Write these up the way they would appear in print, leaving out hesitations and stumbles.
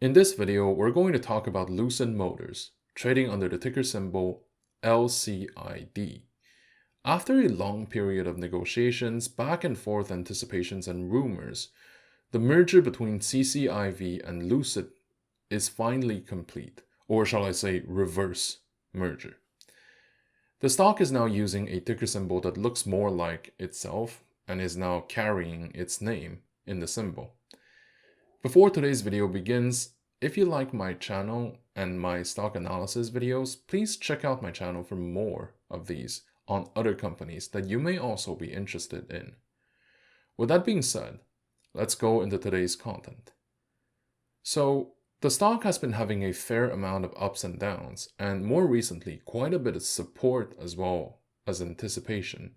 In this video, we're going to talk about Lucid Motors, trading under the ticker symbol LCID. After a long period of negotiations, back and forth anticipations, and rumors, the merger between CCIV and Lucid is finally complete, or shall I say reverse merger. The stock is now using a ticker symbol that looks more like itself and is now carrying its name in the symbol. Before today's video begins, if you like my channel and my stock analysis videos, please check out my channel for more of these on other companies that you may also be interested in. With that being said, let's go into today's content. So, the stock has been having a fair amount of ups and downs, and more recently, quite a bit of support as well as anticipation.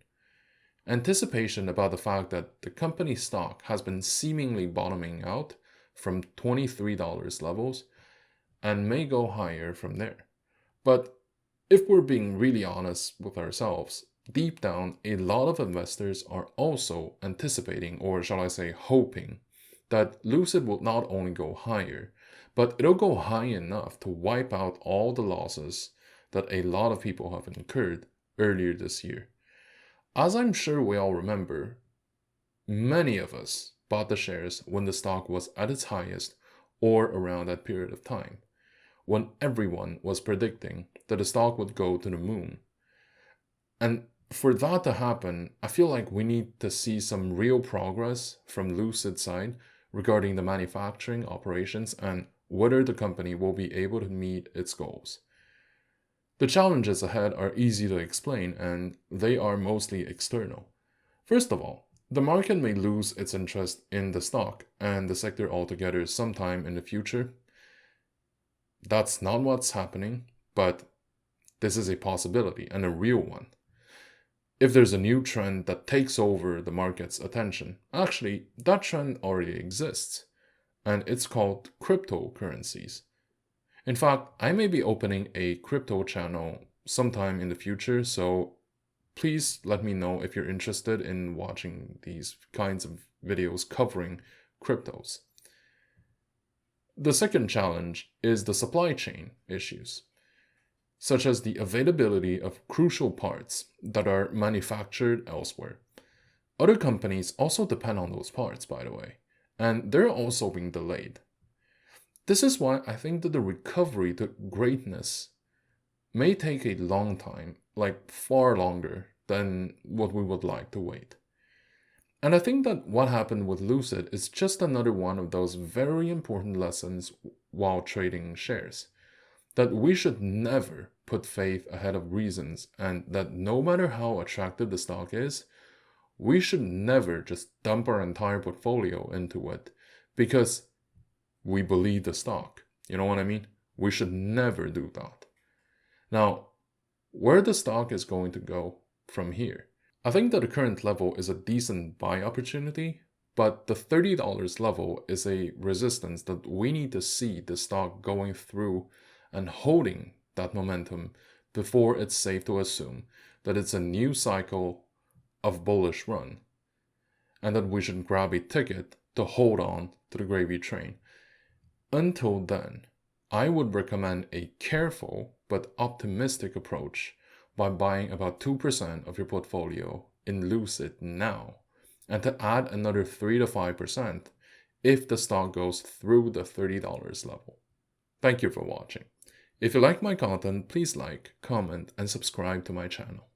Anticipation about the fact that the company stock has been seemingly bottoming out from $23 levels and may go higher from there. But if we're being really honest with ourselves, deep down, a lot of investors are also anticipating, or shall I say hoping, that Lucid will not only go higher, but it'll go high enough to wipe out all the losses that a lot of people have incurred earlier this year. As I'm sure we all remember, many of us bought the shares when the stock was at its highest or around that period of time, when everyone was predicting that the stock would go to the moon. And for that to happen, I feel like we need to see some real progress from Lucid's side regarding the manufacturing operations and whether the company will be able to meet its goals. The challenges ahead are easy to explain, and they are mostly external. First of all, the market may lose its interest in the stock and the sector altogether sometime in the future. That's not what's happening, but this is a possibility and a real one. If there's a new trend that takes over the market's attention, actually, that trend already exists, and it's called cryptocurrencies. In fact, I may be opening a crypto channel sometime in the future, so please let me know if you're interested in watching these kinds of videos covering cryptos. The second challenge is the supply chain issues, such as the availability of crucial parts that are manufactured elsewhere. Other companies also depend on those parts, by the way, and they're also being delayed. This is why I think that the recovery to greatness may take a long time, like far longer than what we would like to wait. And I think that what happened with Lucid is just another one of those very important lessons while trading shares. That we should never put faith ahead of reasons, and that no matter how attractive the stock is, we should never just dump our entire portfolio into it because we believe the stock. You know what I mean? We should never do that. Now, where the stock is going to go from here, I think that the current level is a decent buy opportunity, but the $30 level is a resistance that we need to see the stock going through and holding that momentum before it's safe to assume that it's a new cycle of bullish run and that we should grab a ticket to hold on to the gravy train. Until then, I would recommend a careful but optimistic approach by buying about 2% of your portfolio in Lucid now, and to add another 3 to 5% if the stock goes through the $30 level. Thank you for watching. If you like my content, please like, comment, and subscribe to my channel.